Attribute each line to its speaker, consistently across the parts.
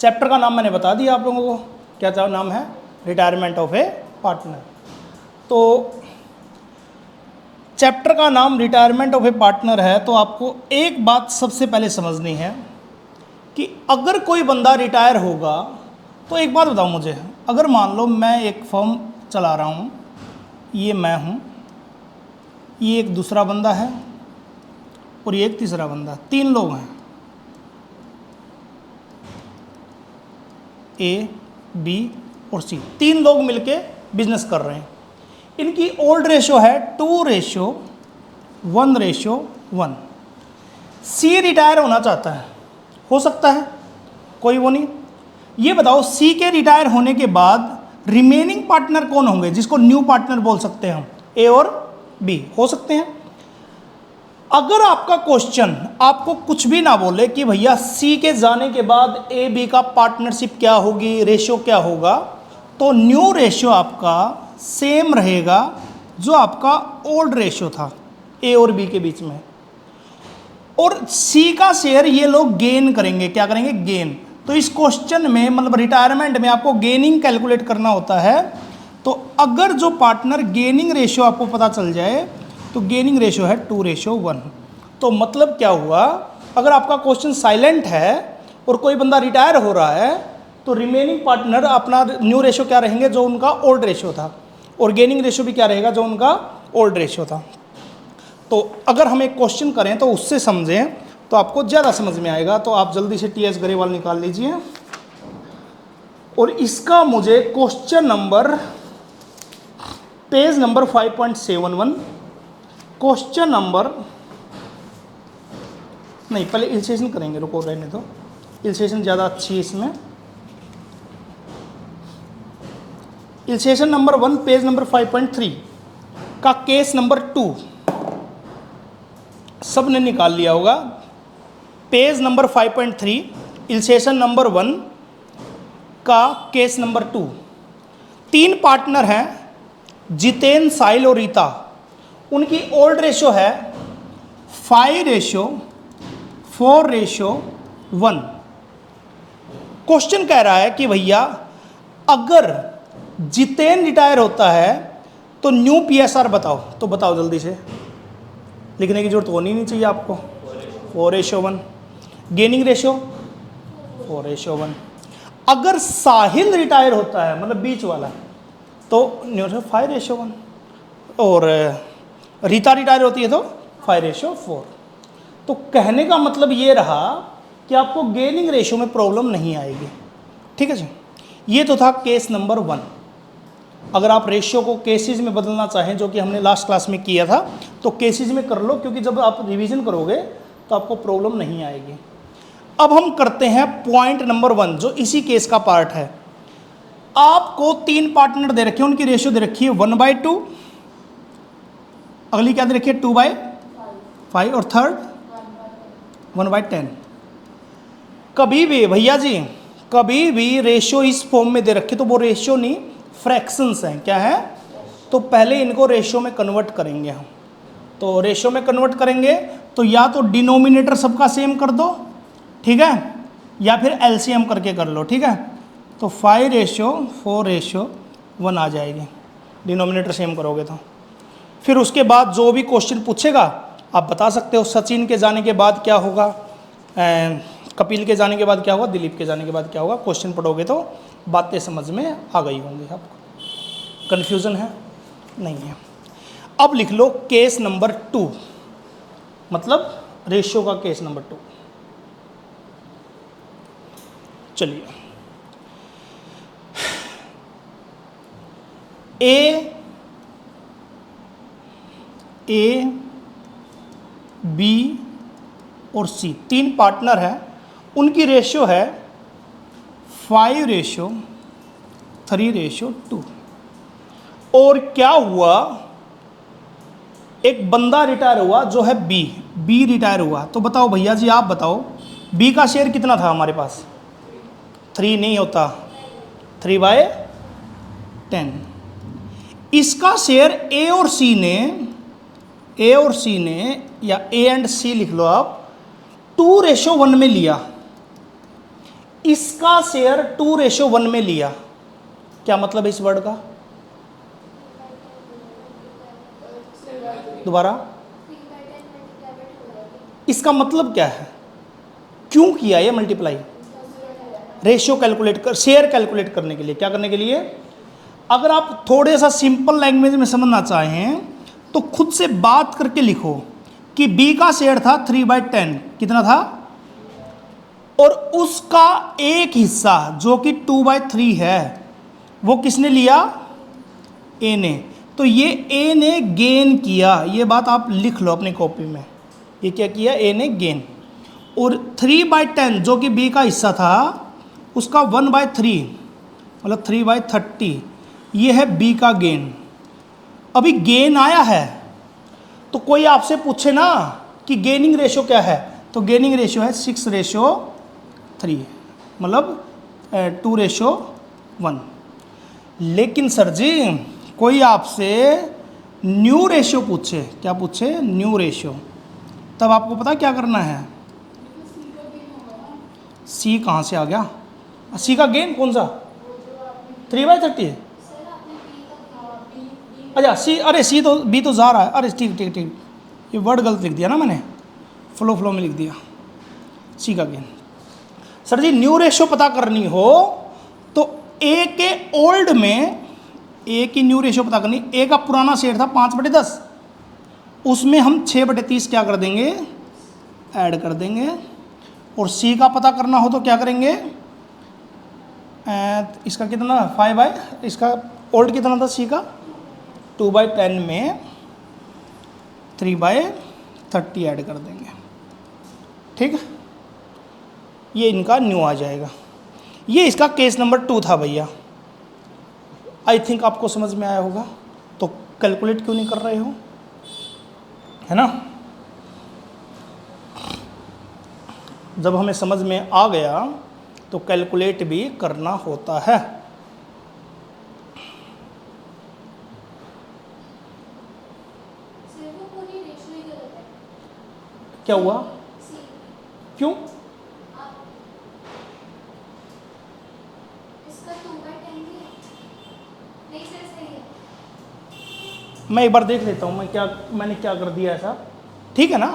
Speaker 1: Chapter का नाम मैंने बता दिया आप लोगों को, क्या नाम है, रिटायरमेंट ऑफ ए पार्टनर। तो चैप्टर का नाम रिटायरमेंट ऑफ ए पार्टनर है, तो आपको एक बात सबसे पहले समझनी है कि अगर कोई बंदा रिटायर होगा, तो एक बात बताओ मुझे, अगर मान लो मैं एक फर्म चला रहा हूँ, ये मैं हूँ, ये एक दूसरा बंदा है और ये एक तीसरा बंदा, 3 लोग हैं, ए, बी और सी, 3 लोग मिलके बिजनेस कर रहे हैं। इनकी ओल्ड रेशो है 2:1:1। सी रिटायर होना चाहता है, हो सकता है, कोई वो नहीं। ये बताओ सी के रिटायर होने के बाद रिमेनिंग पार्टनर कौन होंगे, जिसको न्यू पार्टनर बोल सकते हैं हम, ए और बी हो सकते हैं। अगर आपका क्वेश्चन आपको कुछ भी ना बोले कि भैया सी के जाने के बाद ए बी का पार्टनरशिप क्या होगी, रेशियो क्या होगा, तो न्यू रेशियो आपका सेम रहेगा जो आपका ओल्ड रेशियो था ए और बी के बीच में। और सी का शेयर ये लोग गेन करेंगे, क्या करेंगे, गेन। तो इस क्वेश्चन में मतलब रिटायरमेंट में आपको गेनिंग कैलकुलेट करना होता है। तो अगर जो पार्टनर गेनिंग रेशियो आपको पता चल जाए, तो गेनिंग रेशियो है 2:1। तो मतलब क्या हुआ, अगर आपका क्वेश्चन साइलेंट है और कोई बंदा रिटायर हो रहा है, तो रिमेनिंग पार्टनर अपना न्यू रेशियो क्या रहेंगे, जो उनका ओल्ड रेशियो था, और गेनिंग रेशियो भी क्या रहेगा, जो उनका ओल्ड रेशियो था। तो अगर हम एक क्वेश्चन करें तो उससे समझें तो आपको ज़्यादा समझ में आएगा। तो आप जल्दी से टी एस गरेवाल निकाल लीजिए, और इसका मुझे question number, page number 5.71, question number, नहीं पहले इलस्ट्रेशन करेंगे, रुको रहने दो, इलस्ट्रेशन ज़्यादा अच्छी है इसमें। इलस्ट्रेशन नंबर 1 पेज नंबर 5.3 का केस नंबर 2 सब ने निकाल लिया होगा। पेज नंबर 5.3 इलस्ट्रेशन नंबर 1 का केस नंबर 2। 3 पार्टनर हैं, जितेन, साहिल और रीता। उनकी ओल्ड रेशियो है 5:4:1। क्वेश्चन कह रहा है कि भैया अगर जितेन रिटायर होता है तो न्यू पीएसआर बताओ। तो बताओ जल्दी से, लिखने की जरूरत होनी नहीं चाहिए आपको। 4:1। Gaining ratio 4:1। अगर साहिल रिटायर होता है, मतलब बीच वाला, तो न्यू 5:1। और रीता रिटायर होती है तो 5:4। तो कहने का मतलब ये रहा कि आपको गेनिंग रेशियो में प्रॉब्लम नहीं आएगी। ठीक है जी, ये तो था केस नंबर 1। अगर आप रेशियो को केसेस में बदलना चाहें, जो कि हमने लास्ट क्लास में किया था, तो केसेस में कर लो, क्योंकि जब आप रिवीजन करोगे तो आपको प्रॉब्लम नहीं आएगी। अब हम करते हैं पॉइंट नंबर 1, जो इसी केस का पार्ट है। आपको 3 पार्टनर दे रखे हैं, उनकी रेशियो दे रखी है 1/2, अगली क्या दे रखी है 2/5, और थर्ड 1/10। कभी भी भैया जी, कभी भी रेशियो इस फॉर्म में दे रखे तो वो रेशियो नहीं, फ्रैक्शंस हैं। क्या है, तो पहले इनको रेशियो में कन्वर्ट करेंगे हम। तो रेशियो में कन्वर्ट करेंगे तो या तो डिनोमिनेटर सबका सेम कर दो, ठीक है, या फिर एलसीएम करके कर लो। ठीक है, तो 5:4:1 आ जाएगी, डिनोमिनेटर सेम करोगे तो। फिर उसके बाद जो भी क्वेश्चन पूछेगा आप बता सकते हो। सचिन के जाने के बाद क्या होगा, कपिल के जाने के बाद क्या होगा, दिलीप के जाने के बाद क्या होगा, क्वेश्चन पढ़ोगे तो बातें समझ में आ गई होंगी आपको। कन्फ्यूज़न है, नहीं है। अब लिख लो केस नंबर 2, मतलब रेशियो का केस नंबर 2। चलिए, ए बी और सी 3 पार्टनर हैं, उनकी रेशियो है 5:3:2। और क्या हुआ, एक बंदा रिटायर हुआ जो है बी रिटायर हुआ। तो बताओ भैया जी, आप बताओ बी का शेयर कितना था हमारे पास, 3 नहीं होता, 3/10। इसका शेयर ए और सी ने, या ए एंड सी लिख लो आप, 2:1 में लिया। इसका शेयर 2:1 में लिया, क्या मतलब है इस वर्ड का? दोबारा, इसका मतलब क्या है? क्यों किया ये मल्टीप्लाई? रेशियो कैलकुलेट कर, शेयर कैलकुलेट करने के लिए। क्या करने के लिए? अगर आप थोड़े सा सिंपल लैंग्वेज में समझना चाहें तो खुद से बात करके लिखो कि बी का शेयर था 3/10, कितना था? और उसका एक हिस्सा जो कि 2/3 है वो किसने लिया? ए ने। तो ये ए ने गेन किया, ये बात आप लिख लो अपनी कॉपी में। ये क्या किया? ए ने गेन। और 3/10 जो कि बी का हिस्सा था उसका 1/3 मतलब 3/30, ये है बी का गेन। अभी गेन आया है तो कोई आपसे पूछे ना कि गेनिंग रेशो क्या है, तो गेनिंग रेशो है 6:3, मतलब 2:1। लेकिन सर जी कोई आपसे न्यू रेशियो पूछे, क्या पूछे? न्यू रेशियो, तब आपको पता क्या करना है? सी कहाँ से आ गया? सी का गेन कौन सा? 3/30 है। अच्छा सी, अरे सी तो बी तो जा रहा है। अरे ठीक ठीक ठीक, ये वर्ड गलत लिख दिया ना मैंने, फ्लो में लिख दिया। सी का गेन। सर जी न्यू रेशियो पता करनी हो तो ए के ओल्ड में ए की न्यू रेशियो पता करनी। ए का पुराना शेयर था 5/10, उसमें हम 6/30 क्या कर देंगे? ऐड कर देंगे। और सी का पता करना हो तो क्या करेंगे? इसका कितना? 5 इसका ओल्ड कितना था सी का? 2/10 में 3/30 ऐड कर देंगे। ठीक है, ये इनका न्यू आ जाएगा। ये इसका केस नंबर 2 था भैया। आई थिंक आपको समझ में आया होगा। तो कैलकुलेट क्यों नहीं कर रहे हो, है ना? जब हमें समझ में आ गया तो कैलकुलेट भी करना होता है। क्या हुआ? क्यों? मैं एक बार देख लेता हूँ मैंने क्या कर दिया ऐसा। ठीक है ना?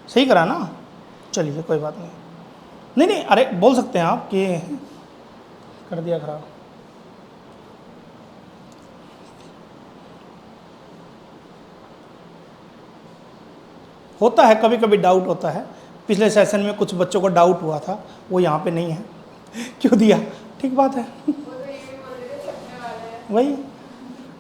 Speaker 1: सही करा ना? चलिए कोई बात नहीं। नहीं नहीं, अरे बोल सकते हैं आप कि कर दिया खराब। होता है, कभी कभी डाउट होता है। पिछले सेशन में कुछ बच्चों को डाउट हुआ था, वो यहाँ पे नहीं है। क्यों दिया? ठीक बात है। वही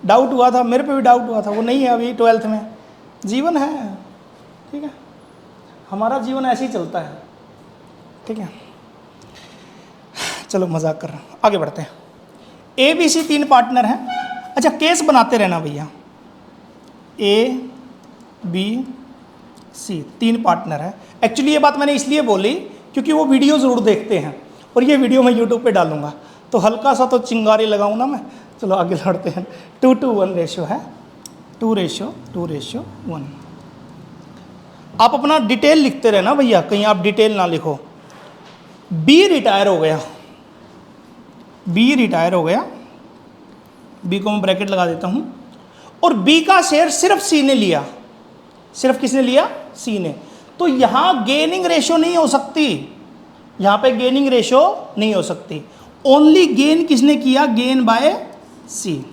Speaker 1: डाउट हुआ था, मेरे पे भी डाउट हुआ था, वो नहीं है अभी 12th में। जीवन है, ठीक है, हमारा जीवन ऐसे ही चलता है। ठीक है, चलो मजाक कर रहा हूँ, आगे बढ़ते हैं। ए बी सी 3 पार्टनर हैं। अच्छा केस बनाते रहना भैया। ए बी सी 3 पार्टनर हैं। एक्चुअली ये बात मैंने इसलिए बोली क्योंकि वो वीडियो ज़रूर देखते हैं और ये वीडियो मैं यूट्यूब पे डालूंगा, तो हल्का सा तो चिंगारी लगाऊँ ना मैं। चलो आगे बढ़ते हैं। 2:1 रेशियो है, 2:1। आप अपना डिटेल लिखते रहना भैया, कहीं आप डिटेल ना लिखो। बी रिटायर हो गया, बी रिटायर हो गया, बी को मैं ब्रैकेट लगा देता हूं, और बी का शेयर सिर्फ सी ने लिया। सिर्फ किसने लिया? सी ने। तो यहां गेनिंग रेशियो नहीं हो सकती, यहां पे गेनिंग रेशियो नहीं हो सकती। ओनली गेन किसने किया? Gain by C,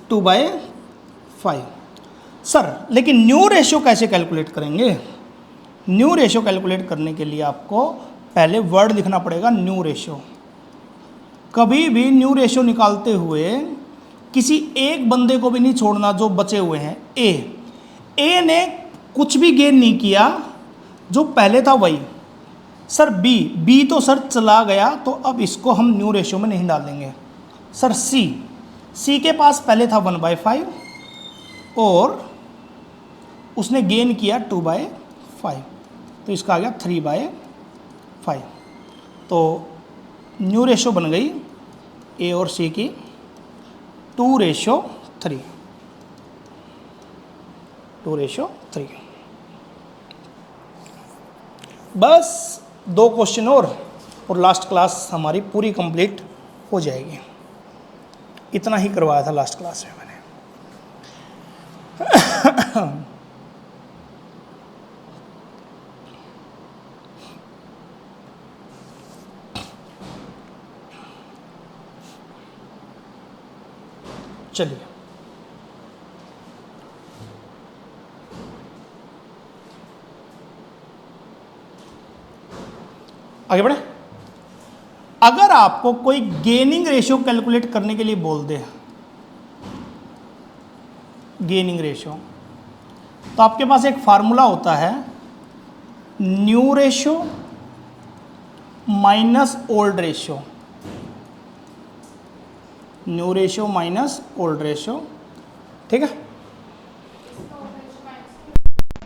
Speaker 1: 2/5। सर लेकिन न्यू रेशियो कैसे कैलकुलेट करेंगे? न्यू रेशियो कैलकुलेट करने के लिए आपको पहले वर्ड लिखना पड़ेगा, न्यू रेशियो। कभी भी न्यू रेशियो निकालते हुए किसी एक बंदे को भी नहीं छोड़ना जो बचे हुए हैं। ए ने कुछ भी गेन नहीं किया, जो पहले था वही। सर बी तो सर चला गया, तो अब इसको हम न्यू रेशियो में नहीं डालेंगे। सर सी के पास पहले था 1/5 और उसने गेन किया 2/5, तो इसका आ गया 3/5। तो न्यू रेशियो बन गई ए और सी की 2:3, 2:3। बस 2 क्वेश्चन और लास्ट क्लास हमारी पूरी कंप्लीट हो जाएगी। इतना ही करवाया था लास्ट क्लास में मैंने। चलिए आगे बढ़े। अगर आपको कोई गेनिंग रेशियो कैलकुलेट करने के लिए बोल दे, गेनिंग रेशियो, तो आपके पास एक फार्मूला होता है, new ratio minus old ratio, new ratio minus old ratio, ठीक है?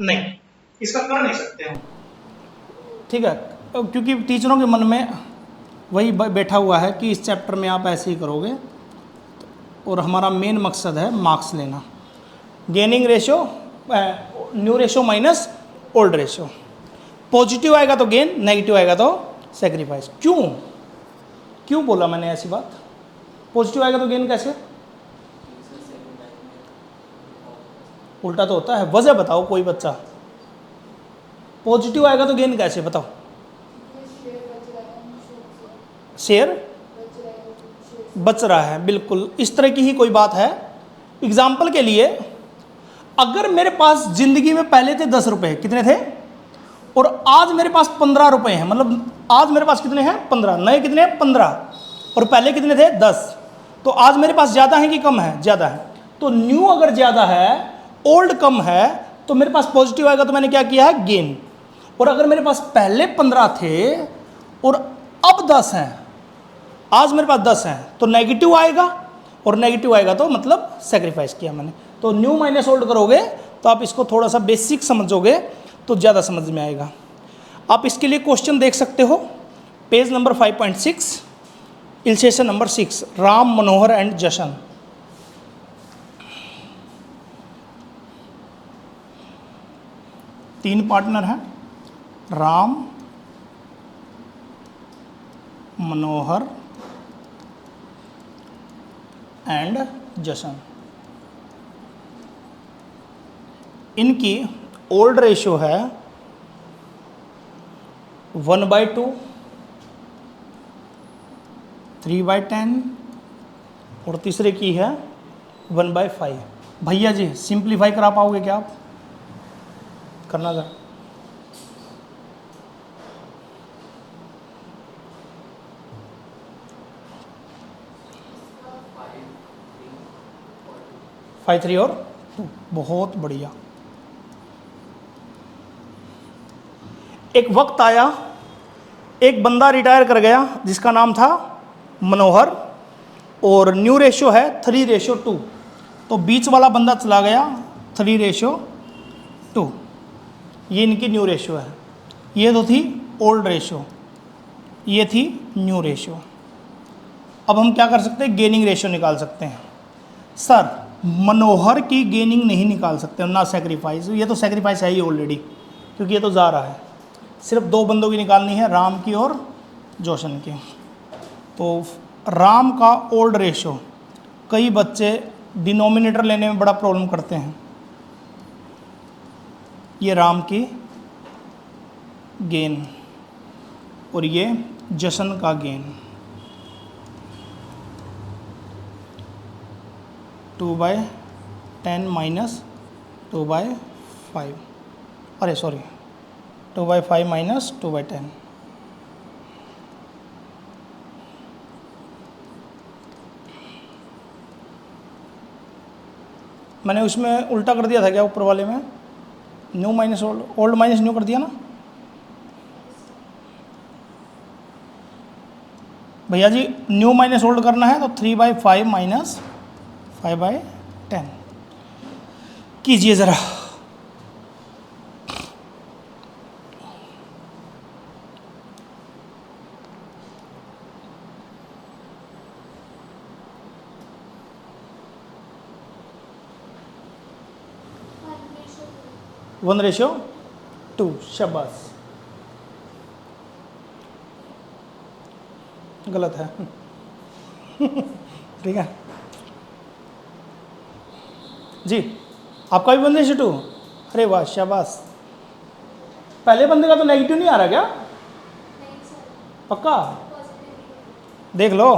Speaker 1: नहीं, इसका कर नहीं सकते हम, ठीक है? क्योंकि टीचरों के मन में वही बैठा हुआ है कि इस चैप्टर में आप ऐसे ही करोगे, और हमारा मेन मकसद है मार्क्स लेना। Gaining ratio, new ratio minus old ratio, positive आएगा तो गेन, नेगेटिव आएगा तो सेक्रीफाइस। क्यों बोला मैंने ऐसी बात? पॉजिटिव आएगा तो गेन कैसे? उल्टा तो होता है। वजह बताओ कोई बच्चा, पॉजिटिव आएगा तो गेन कैसे बताओ? शेयर बच रहा है, बिल्कुल इस तरह की ही कोई बात है। एग्जाम्पल के लिए, अगर मेरे पास जिंदगी में पहले थे 10 रुपए, कितने थे? और आज मेरे पास 15 रुपए हैं, मतलब आज मेरे पास कितने हैं? 15। नए कितने हैं? 15। और पहले कितने थे? 10। तो आज मेरे पास ज़्यादा है कि कम है? ज़्यादा है। तो न्यू अगर ज़्यादा है, ओल्ड कम है, तो मेरे पास पॉजिटिव आएगा, तो मैंने क्या किया है? गेन। और अगर मेरे पास पहले 15 थे और अब 10 हैं, आज मेरे पास 10 हैं, तो नेगेटिव आएगा, और नेगेटिव आएगा तो मतलब सेक्रीफाइस किया मैंने। तो न्यू माइनस ओल्ड करोगे तो आप इसको थोड़ा सा बेसिक समझोगे तो ज़्यादा समझ में आएगा। आप इसके लिए क्वेश्चन देख सकते हो, page number 5.6, illustration number 6, Ram Manohar and Jashan. तीन पार्टनर हैं, राम, मनोहर एंड जशन। इनकी ओल्ड रेशियो है 1/2, 3/10, और तीसरे की है 1/5। भैया जी सिंप्लीफाई करा पाओगे क्या आप? करना था। फाइव 3 और 2, बहुत बढ़िया। एक वक्त आया, एक बंदा रिटायर कर गया जिसका नाम था मनोहर, और न्यू रेशियो है 3/2, तो बीच वाला बंदा चला गया 3/2। ये इनकी न्यू रेशियो है। ये तो थी ओल्ड रेशियो, ये थी न्यू रेशियो। अब हम क्या कर सकते हैं? गेनिंग रेशियो निकाल सकते हैं। सर मनोहर की गेनिंग नहीं निकाल सकते ना, सेक्रीफाइस, ये तो सेक्रीफाइस है ही ऑलरेडी, क्योंकि ये तो जा रहा है। सिर्फ 2 बंदों की निकालनी है, राम की और जोशन की। तो राम का ओल्ड रेशियो, कई बच्चे डिनोमिनेटर लेने में बड़ा प्रॉब्लम करते हैं। ये राम की गेन और ये जशन का गेन, 2/10 माइनस 2/5, अरे सॉरी 2/5 माइनस 2/10। मैंने उसमें उल्टा कर दिया था क्या? ऊपर वाले में new minus old, old minus new कर दिया ना भैया जी? न्यू माइनस ओल्ड करना है तो 3/5 माइनस 5/10 कीजिए ज़रा। वन रेशियो 2, शाबाश। गलत है। ठीक है जी, आपका भी 1:2। अरे वाह शाबाश। पहले बंदे का तो नेगेटिव नहीं आ रहा क्या? पक्का देख लो,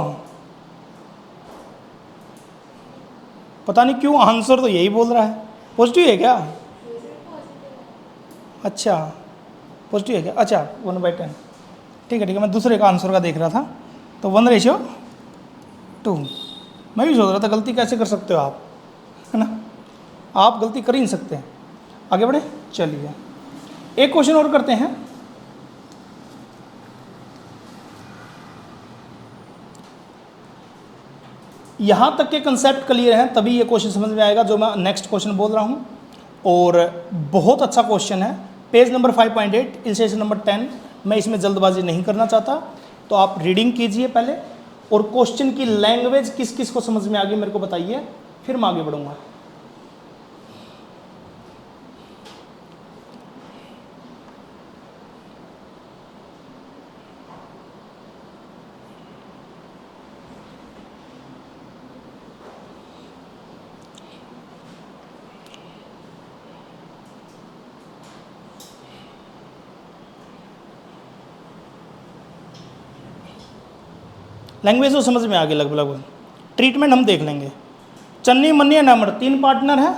Speaker 1: पता नहीं क्यों आंसर तो यही बोल रहा है। पॉजिटिव है क्या? अच्छा पॉजिटिव है क्या? अच्छा 1/10। ठीक है मैं दूसरे का आंसर का देख रहा था। तो 1:2। मैं भी सोच रहा था गलती कैसे कर सकते हो आप, है ना? आप गलती कर ही नहीं सकते। आगे बढ़े, चलिए एक क्वेश्चन और करते हैं। यहाँ तक के कंसेप्ट क्लियर हैं तभी ये क्वेश्चन समझ में आएगा जो मैं नेक्स्ट क्वेश्चन बोल रहा हूँ। और बहुत अच्छा क्वेश्चन है, पेज नंबर 5.8 इलस्ट्रेशन नंबर 10। मैं इसमें जल्दबाजी नहीं करना चाहता, तो आप रीडिंग कीजिए पहले, और क्वेश्चन की लैंग्वेज किस किस को समझ में आ गई मेरे को बताइए, फिर मैं आगे बढ़ूँगा। लैंग्वेज तो समझ में आ गई लगभग लगभग। ट्रीटमेंट हम देख लेंगे। चन्नी मन्नी नंबर 3 पार्टनर है,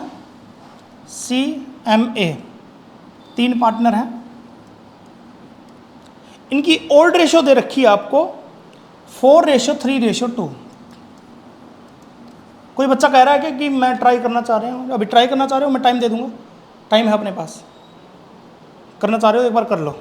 Speaker 1: CMA 3 पार्टनर हैं। इनकी ओल्ड रेशो दे रखी है आपको 4:3:2। कोई बच्चा कह रहा है कि मैं ट्राई करना चाह रहा हूँ, अभी ट्राई करना चाह रहे हो, मैं टाइम दे दूंगा, टाइम है अपने पास। करना चाह रहे हो एक बार कर लो।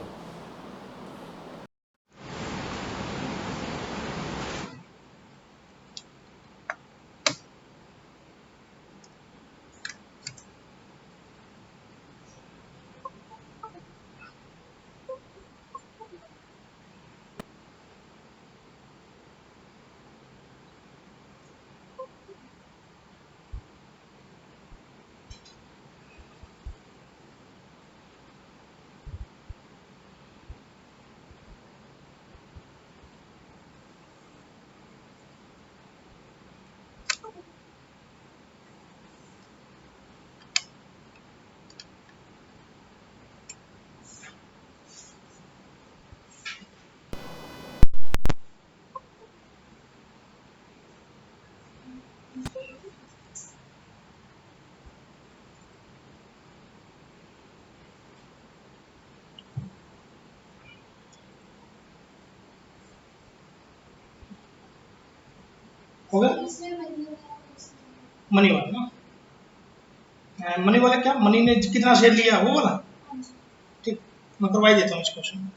Speaker 1: हो गया मनी वाला ना? मनी वाला क्या, मनी ने कितना शेयर लिया वो वाला? ठीक, मैं करवाई देता हूँ इस क्वेश्चन।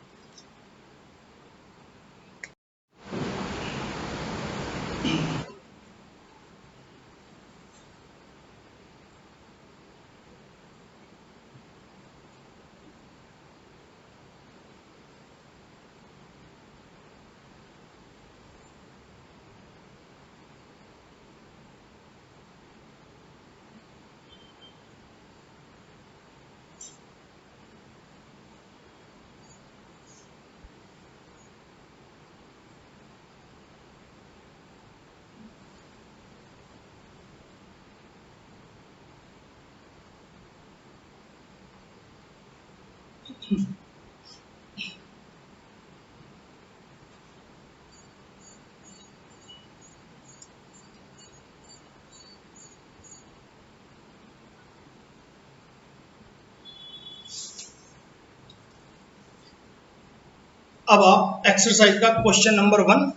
Speaker 1: अब आप एक्सरसाइज का क्वेश्चन नंबर 1